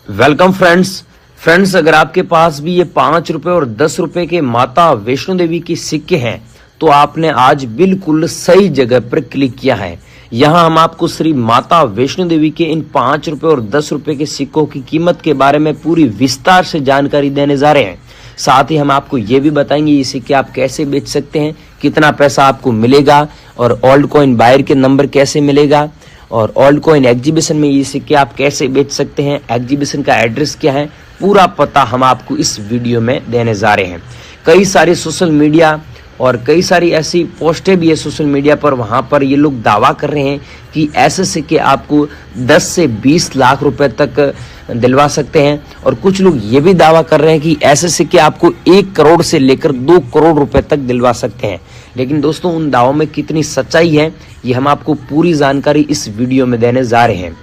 Welcome friends, अगर आपके पास भी ये 5 रुपए और 10 रुपए के माता वैष्णो देवी के सिक्के हैं तो आपने आज बिल्कुल सही जगह पर क्लिक किया है। यहाँ हम आपको श्री माता वैष्णो देवी के इन 5 रुपए और 10 रुपए के सिक्कों की कीमत के बारे में पूरी विस्तार से जानकारी देने जा रहे हैं। साथ ही हम आपको ये भी बताएंगे ये सिक्के आप कैसे बेच सकते हैं, कितना पैसा आपको मिलेगा और ओल्ड कॉइन बायर के नंबर कैसे मिलेगा और ओल्ड कॉइन एग्जीबिशन में ये सिक्के आप कैसे बेच सकते हैं, एग्जीबिशन का एड्रेस क्या है, पूरा पता हम आपको इस वीडियो में देने जा रहे हैं। कई सारे सोशल मीडिया और कई सारी ऐसी पोस्टें भी है सोशल मीडिया पर, वहाँ पर ये लोग दावा कर रहे हैं कि ऐसे सिक्के आपको 10 से 20 लाख रुपए तक दिलवा सकते हैं और कुछ लोग ये भी दावा कर रहे हैं कि ऐसे सिक्के आपको 1 करोड़ से लेकर 2 करोड़ रुपए तक दिलवा सकते हैं। लेकिन दोस्तों उन दावों में कितनी सच्चाई है ये हम आपको पूरी जानकारी इस वीडियो में देने जा रहे हैं।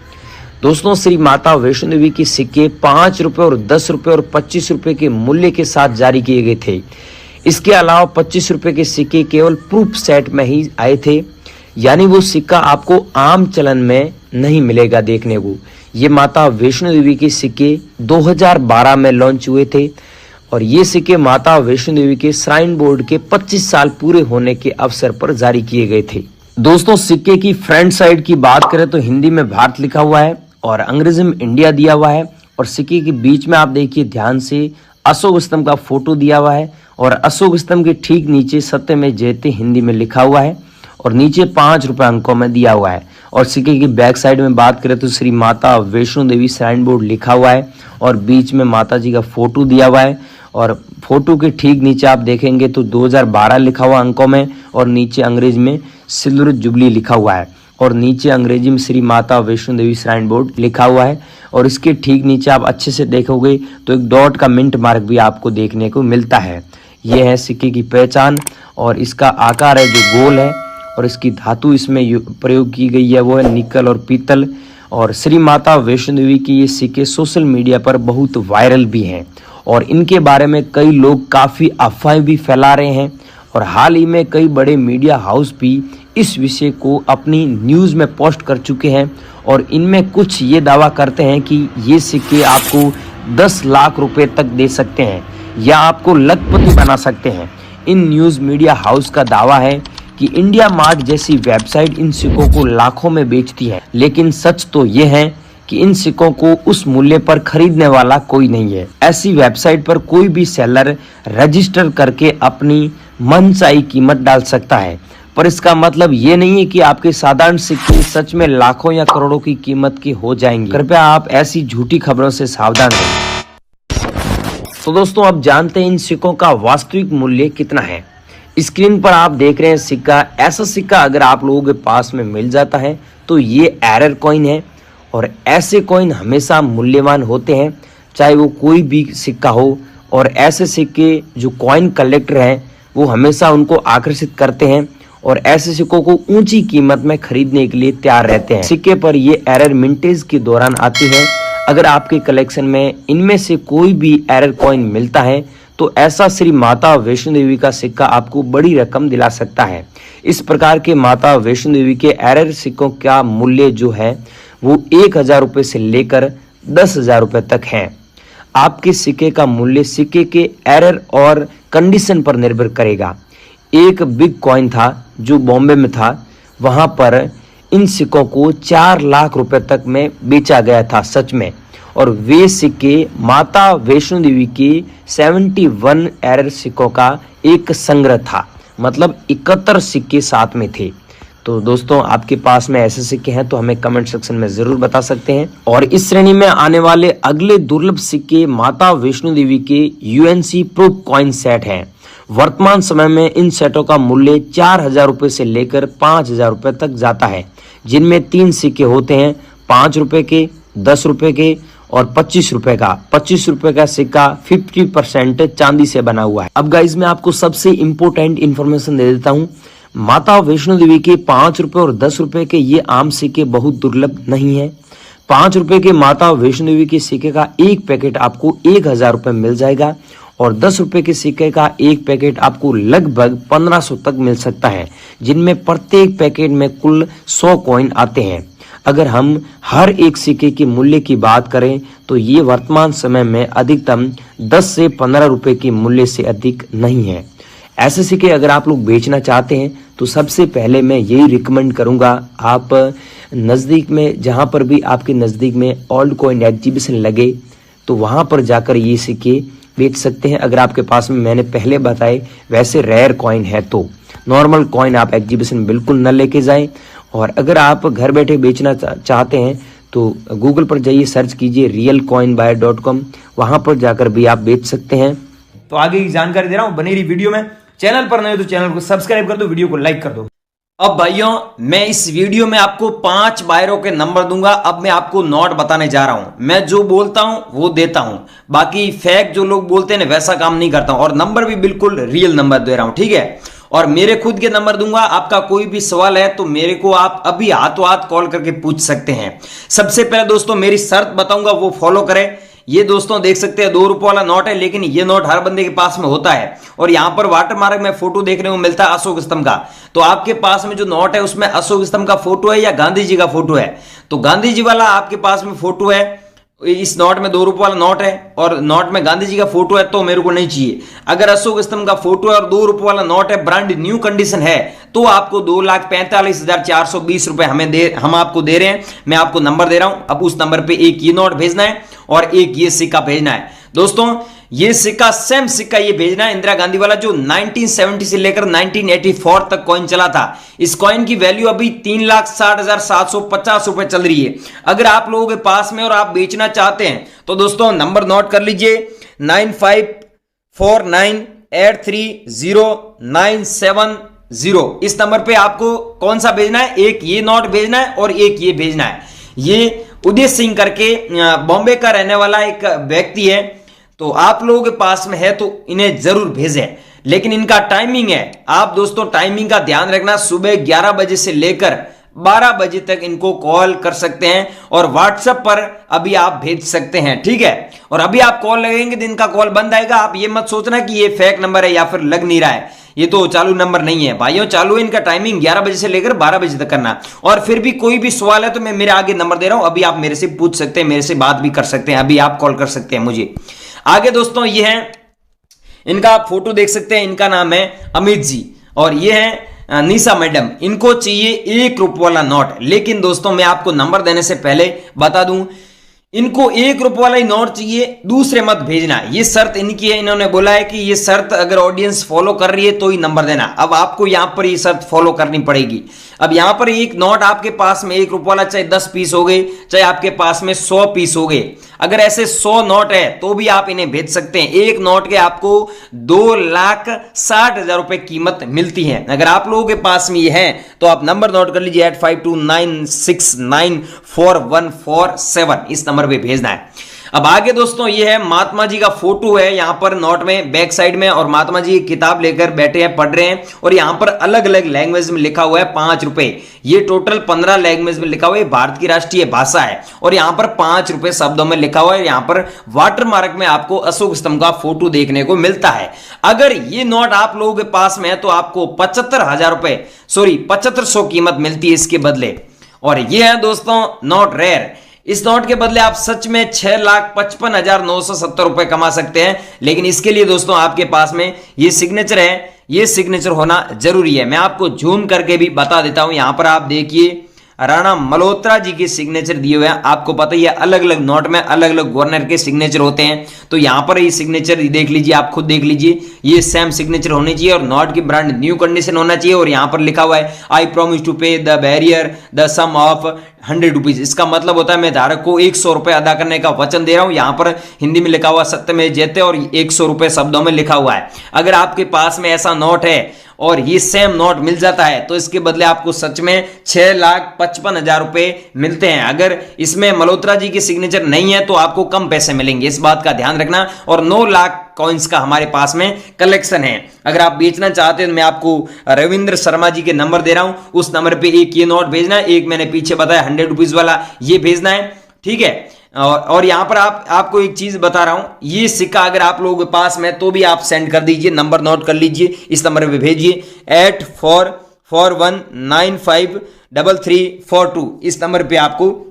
दोस्तों श्री माता वैष्णो देवी के सिक्के 5 रुपए और 10 रुपए और 25 रुपए के मूल्य के साथ जारी किए गए थे। इसके अलावा 25 रुपए के सिक्के केवल प्रूफ सेट में ही आए थे, यानी वो सिक्का आपको आम चलन में नहीं मिलेगा देखने को। ये माता वैष्णो देवी के सिक्के 2012 में लॉन्च हुए थे और ये सिक्के माता वैष्णो देवी के श्राइन बोर्ड के 25 साल पूरे होने के अवसर पर जारी किए गए थे। दोस्तों सिक्के की फ्रंट साइड की बात करें तो हिंदी में भारत लिखा हुआ है और अंग्रेजी में इंडिया दिया हुआ है और सिक्के के बीच में आप देखिए ध्यान से अशोक स्तंभ का फोटो दिया हुआ है और अशोक स्तंभ के ठीक नीचे सत्यमेव जयते हिंदी में लिखा हुआ है और नीचे 5 रुपए अंकों में दिया हुआ है। और सिक्के की बैक साइड में बात करें तो श्री माता वैष्णो देवी श्राइन बोर्ड लिखा हुआ है और बीच में माता जी का फोटो दिया हुआ है और फोटो के ठीक नीचे आप देखेंगे तो 2012 लिखा हुआ अंकों में और नीचे अंग्रेजी में सिल्वर जुबली लिखा हुआ है और नीचे अंग्रेजी में श्री माता वैष्णो देवी श्राइन बोर्ड लिखा हुआ है और इसके ठीक नीचे आप अच्छे से देखोगे तो एक डॉट का मिंट मार्क भी आपको देखने को मिलता है। यह है सिक्के की पहचान और इसका आकार है जो गोल है और इसकी धातु इसमें प्रयोग की गई है वो है निकल और पीतल। और श्री माता वैष्णो देवी की ये सिक्के सोशल मीडिया पर बहुत वायरल भी हैं और इनके बारे में कई लोग काफ़ी अफवाहें भी फैला रहे हैं और हाल ही में कई बड़े मीडिया हाउस भी इस विषय को अपनी न्यूज़ में पोस्ट कर चुके हैं और इनमें कुछ ये दावा करते हैं कि ये सिक्के आपको 10 लाख रुपए तक दे सकते हैं या आपको लखपति बना सकते हैं। इन न्यूज़ मीडिया हाउस का दावा है कि इंडिया मार्ट जैसी वेबसाइट इन सिक्कों को लाखों में बेचती है, लेकिन सच तो ये है कि इन सिक्कों को उस मूल्य पर खरीदने वाला कोई नहीं है। ऐसी वेबसाइट पर कोई भी सेलर रजिस्टर करके अपनी मनचाही कीमत डाल सकता है, पर इसका मतलब ये नहीं है कि आपके साधारण सिक्के सच में लाखों या करोड़ों की कीमत के हो जाएंगे। कृपया आप ऐसी झूठी खबरों से सावधान रहें। तो दोस्तों अब जानते हैं इन सिक्कों का वास्तविक मूल्य कितना है। स्क्रीन पर आप देख रहे हैं सिक्का। ऐसा सिक्का अगर आप लोगों के पास में मिल जाता है तो ये एरर कॉइन है और ऐसे कॉइन हमेशा मूल्यवान होते हैं चाहे वो कोई भी सिक्का हो और ऐसे सिक्के जो कॉइन कलेक्टर हैं वो हमेशा उनको आकर्षित करते हैं और ऐसे सिक्कों को ऊंची कीमत में खरीदने के लिए तैयार रहते हैं। सिक्के पर ये एरर मिंटेज के दौरान आती है। अगर आपके कलेक्शन में इनमें से कोई भी एरर कॉइन मिलता है तो ऐसा श्री माता वैष्णो देवी का सिक्का आपको बड़ी रकम दिला सकता है। इस प्रकार के माता वैष्णो देवी के एरर सिक्कों का मूल्य जो है वो 1000 रुपये से लेकर 10,000 रुपये तक है। आपके सिक्के का मूल्य सिक्के के एरर और कंडीशन पर निर्भर करेगा। एक बिग कॉइन था जो बॉम्बे में था, वहां पर इन सिक्कों को 4 लाख रुपए तक में बेचा गया था सच में, और वे सिक्के माता वैष्णो देवी के 71 एरर सिक्कों का एक संग्रह था, मतलब 71 सिक्के साथ में थे। तो दोस्तों आपके पास में ऐसे सिक्के हैं तो हमें कमेंट सेक्शन में जरूर बता सकते हैं। और इस श्रेणी में आने वाले अगले दुर्लभ सिक्के माता वैष्णो देवी के यूएनसी प्रूफ कॉइन सेट हैं। वर्तमान समय में इन सेटों का मूल्य 4000 रुपए से लेकर 5000 रुपए तक जाता है, जिनमें 3 सिक्के होते हैं, 5 रुपए के, 10 रुपए के और 25 रुपए का। 25 रुपए का सिक्का 50% चांदी से बना हुआ है। अब गाइज मैं आपको सबसे इम्पोर्टेंट इन्फॉर्मेशन दे देता हूँ। माता वैष्णो देवी के 5 रुपए और 10 रुपए के ये आम सिक्के बहुत दुर्लभ नहीं है। 5 रुपए के माता वैष्णो देवी के सिक्के का एक पैकेट आपको 1000 रुपए मिल जाएगा और 10 रुपए के सिक्के का एक पैकेट आपको लगभग 1500 तक मिल सकता है, जिनमें प्रत्येक पैकेट में कुल 100 कॉइन आते हैं। अगर हम हर एक सिक्के के मूल्य की बात करें तो ये वर्तमान समय में अधिकतम 10 से 15 रुपए के मूल्य से अधिक नहीं है। ऐसे सिक्के अगर आप लोग बेचना चाहते हैं तो सबसे पहले मैं यही रिकमेंड करूंगा, आप नज़दीक में जहां पर भी आपके नज़दीक में ओल्ड कॉइन एग्जीबिशन लगे तो वहां पर जाकर ये सिक्के बेच सकते हैं। अगर आपके पास में मैंने पहले बताए वैसे रेयर कॉइन है तो नॉर्मल कॉइन आप एग्जीबिशन बिल्कुल न लेके जाएं। और अगर आप घर बैठे बेचना चाहते हैं तो गूगल पर जाइए, सर्च कीजिए realcoinbuyer.com, वहां पर जाकर भी आप बेच सकते हैं। तो आगे की जानकारी दे रहा हूं, बनी रही वीडियो में। चैनल पर नए हो तो चैनल को सब्सक्राइब कर दो, वीडियो को लाइक कर दो। अब भाइयों मैं इस वीडियो में आपको 5 बायरों के नंबर दूंगा। अब मैं आपको नोट बताने जा रहा हूं। मैं जो बोलता हूं वो देता हूं, बाकी फेक जो लोग बोलते हैं वैसा काम नहीं करता हूं, और नंबर भी बिल्कुल रियल नंबर दे रहा हूं, ठीक है। और मेरे खुद के नंबर दूंगा। आपका कोई भी सवाल है तो मेरे को आप अभी हाथों हाथ कॉल करके पूछ सकते हैं। सबसे पहले दोस्तों मेरी शर्त बताऊंगा, वो फॉलो करें। ये दोस्तों देख सकते हैं 2 रुपए वाला नोट है, लेकिन ये नोट हर बंदे के पास में होता है। और यहां पर वाटरमार्क में फोटो देखने को मिलता है अशोक स्तंभ का। तो आपके पास में जो नोट है उसमें अशोक स्तंभ का फोटो है या गांधी जी का फोटो है? तो गांधी जी वाला आपके पास में फोटो है, इस नोट में 2 रुपए वाला नोट है और नोट में गांधी जी का फोटो है, तो मेरे को नहीं चाहिए। अगर अशोक स्तंभ का फोटो है और 2 रुपए वाला नोट है, ब्रांड न्यू कंडीशन है, तो आपको 2,45,420 रुपए हम आपको दे रहे हैं। मैं आपको नंबर दे रहा हूं। अब उस नंबर पे एक ये नोट भेजना है और एक ये सिक्का भेजना है। दोस्तों ये सिक्का सेम सिक्का ये भेजना है, इंदिरा गांधी वाला, जो 1970 से लेकर 1984 तक कॉइन चला था। इस कॉइन की वैल्यू अभी 3,60,750 रुपए चल रही है। अगर आप लोगों के पास में और आप बेचना चाहते हैं तो दोस्तों नंबर नोट कर लीजिए 9549830970। इस नंबर पे आपको कौन सा भेजना है? एक ये नोट भेजना है और एक ये भेजना है। ये उदय सिंह करके बॉम्बे का रहने वाला एक व्यक्ति है, तो आप लोगों के पास में है तो इन्हें जरूर भेजें। लेकिन इनका टाइमिंग है, आप दोस्तों टाइमिंग का ध्यान रखना, सुबह 11 बजे से लेकर 12 बजे तक इनको कॉल कर सकते हैं और व्हाट्सएप पर अभी आप भेज सकते हैं, ठीक है। और अभी आप कॉल लगेंगे दिन का कॉल बंद आएगा। आप ये मत सोचना कि ये फेक नंबर है या फिर लग नहीं रहा है, ये तो चालू नंबर नहीं है भाइयों। चालू है, इनका टाइमिंग 11 बजे से लेकर 12 बजे तक करना। और फिर भी कोई भी सवाल है तो मैं मेरे आगे नंबर दे रहा हूं, अभी आप मेरे से पूछ सकते हैं, मेरे से बात भी कर सकते हैं, अभी आप कॉल कर सकते हैं मुझे। आगे दोस्तों ये है, इनका आप फोटो देख सकते हैं, इनका नाम है अमित जी और ये है निशा मैडम। इनको चाहिए 1 रुपये वाला नोट। लेकिन दोस्तों मैं आपको नंबर देने से पहले बता दूं, इनको 1 रुपये वाला ही नोट चाहिए, दूसरे मत भेजना। ये शर्त इनकी है, इन्होंने बोला है कि ये शर्त अगर ऑडियंस फॉलो कर रही है तो ही नंबर देना। अब आपको यहां पर ये शर्त फॉलो करनी पड़ेगी। अब यहां पर एक नोट आपके पास में 1 रुपये वाला, चाहे 10 पीस हो गए, चाहे आपके पास में 100 पीस हो गए, अगर ऐसे 100 नोट है तो भी आप इन्हें भेज सकते हैं। एक नोट के आपको 2,60,000 रुपए कीमत मिलती है। अगर आप लोगों के पास में ये है तो आप नंबर नोट कर लीजिए 8529694147, इस नंबर पे भेजना है। अब आगे दोस्तों ये है महात्मा जी का फोटो है यहां पर नोट में बैक साइड में, और महात्मा जी किताब लेकर बैठे हैं, पढ़ रहे हैं, और यहां पर अलग अलग लैंग्वेज में लिखा हुआ है 5 रुपए। ये टोटल 15 लैंग्वेज में लिखा हुआ है, भारत की राष्ट्रीय भाषा है, और यहां पर 5 रुपए शब्दों में लिखा हुआ है। यहां पर वाटरमार्क में आपको अशोक स्तंभ का फोटो देखने को मिलता है। अगर ये नोट आप लोगों के पास में है तो आपको 75,000 रुपए 7500 कीमत मिलती है इसके बदले। और ये है दोस्तों नोट रेयर। इस नोट के बदले आप सच में 6,55,970 रुपए कमा सकते हैं। लेकिन इसके लिए दोस्तों आपके पास में ये सिग्नेचर है, ये सिग्नेचर होना जरूरी है। मैं आपको जूम करके भी बता देता हूं। यहां पर आप देखिए राणा मल्होत्रा जी के सिग्नेचर दिए हुए हैं। आपको पता ही है अलग अलग नोट में अलग अलग गवर्नर के सिग्नेचर होते हैं, तो यहां पर ये सिग्नेचर देख लीजिए, आप खुद देख लीजिए, ये सेम सिग्नेचर होनी चाहिए और नोट की ब्रांड न्यू कंडीशन होना चाहिए। और यहां पर लिखा हुआ है I promise to pay the bearer the sum of 100 rupees. इसका मतलब होता है मैं धारक को 100 रुपए अदा करने का वचन दे रहा हूं। यहां पर हिंदी में लिखा हुआ सत्यमेव जयते और 100 रुपए शब्दों में लिखा हुआ है। अगर आपके पास में ऐसा नोट है और ये सेम नोट मिल जाता है तो इसके बदले आपको सच में 6,55,000 रुपए मिलते हैं। अगर इसमें मल्होत्रा जी की सिग्नेचर नहीं है तो आपको कम पैसे मिलेंगे, इस बात का ध्यान रखना। और 9 लाख कॉइन्स का हमारे पास में कलेक्शन है। अगर आप बेचना चाहते हैं तो मैं आपको रविंद्र शर्मा जी के नंबर दे रहा हूं, उस नंबर पे एक ये नोट भेजना है, एक मैंने पीछे बताया 100 रुपीज वाला ये भेजना है, ठीक है। और यहां पर आपको एक चीज बता रहा हूं, ये सिक्का अगर आप लोगों के पास में तो भी आप सेंड कर दीजिए, नंबर नोट कर लीजिए, इस नंबर पे भेजिए 41953342 इस नंबर पे आपको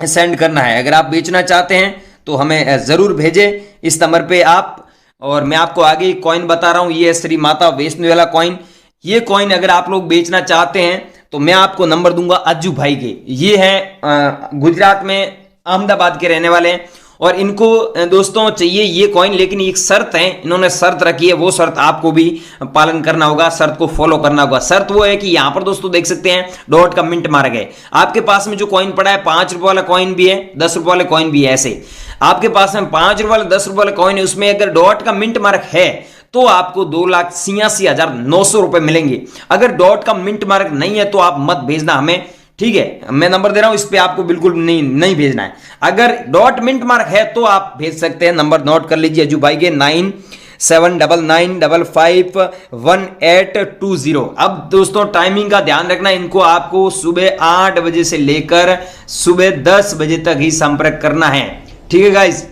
सेंड करना है। अगर आप बेचना चाहते हैं तो हमें जरूर भेजें इस नंबर पे आप। और मैं आपको आगे कॉइन बता रहा हूं, ये है श्री माता वैष्णो वाला कॉइन। ये कॉइन अगर आप लोग बेचना चाहते हैं तो मैं आपको नंबर दूंगा अज्जू भाई के। ये हैं गुजरात में अहमदाबाद के रहने वाले हैं और इनको दोस्तों चाहिए ये कॉइन, लेकिन एक शर्त है, इन्होंने शर्त रखी है, वो शर्त आपको भी पालन करना होगा, शर्त को फॉलो करना होगा। शर्त वो है कि यहां पर दोस्तों देख सकते हैं डॉट का मिंट मारा गया। आपके पास में जो कॉइन पड़ा है 5 रुपए वाला कॉइन भी है, 10 रुपए वाला कॉइन भी है। ऐसे आपके पास में 5 रुपए वाला 10 रुपए वाला कॉइन है, उसमें अगर डॉट का मिंट मार्क है तो आपको 2,86,900 रुपए मिलेंगे। अगर डॉट का मिंट मार्क नहीं है तो आप मत भेजना हमें, ठीक है। मैं नंबर दे रहा हूं, इस पे आपको बिल्कुल नहीं भेजना है। अगर डॉट मिंट मार्क है तो आप भेज सकते हैं। नंबर नोट कर लीजिए अज्जू भाई के 9799551820। अब दोस्तों टाइमिंग का ध्यान रखना, इनको आपको सुबह 8 बजे से लेकर सुबह 10 बजे तक ही संपर्क करना है, ठीक है गाइस।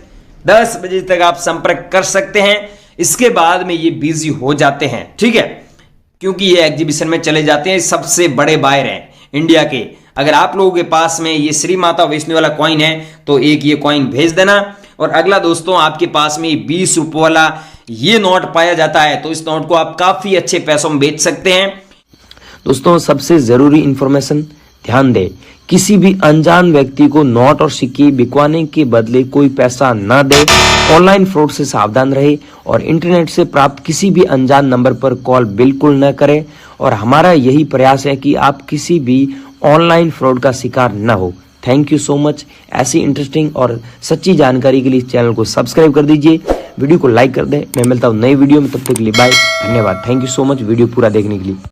10 बजे तक आप संपर्क कर सकते हैं, इसके बाद में ये बिजी हो जाते हैं, ठीक है, क्योंकि ये एग्जीबिशन में चले जाते हैं। सबसे बड़े बायर हैं इंडिया के। अगर आप लोगों के पास में ये श्री माता वैष्णो वाला कॉइन है तो एक ये कॉइन भेज देना। और अगला दोस्तों आपके पास में 20 रुपए वाला ये नोट पाया जाता है, तो इस नोट को आप काफी अच्छे पैसों में बेच सकते हैं। दोस्तों सबसे जरूरी इंफॉर्मेशन ध्यान दें, किसी भी अनजान व्यक्ति को नोट और सिक्के बिकवाने के बदले कोई पैसा न दे। ऑनलाइन फ्रॉड से सावधान रहे और इंटरनेट से प्राप्त किसी भी अनजान नंबर पर कॉल बिल्कुल न करें। और हमारा यही प्रयास है कि आप किसी भी ऑनलाइन फ्रॉड का शिकार न हो। Thank you so much. ऐसी इंटरेस्टिंग और सच्ची जानकारी के लिए इस चैनल को सब्सक्राइब कर दीजिए, वीडियो को लाइक कर दें। मैं मिलता हूँ नई वीडियो में, तब तक के लिए बाय, धन्यवाद। Thank you so much video पूरा देखने के लिए।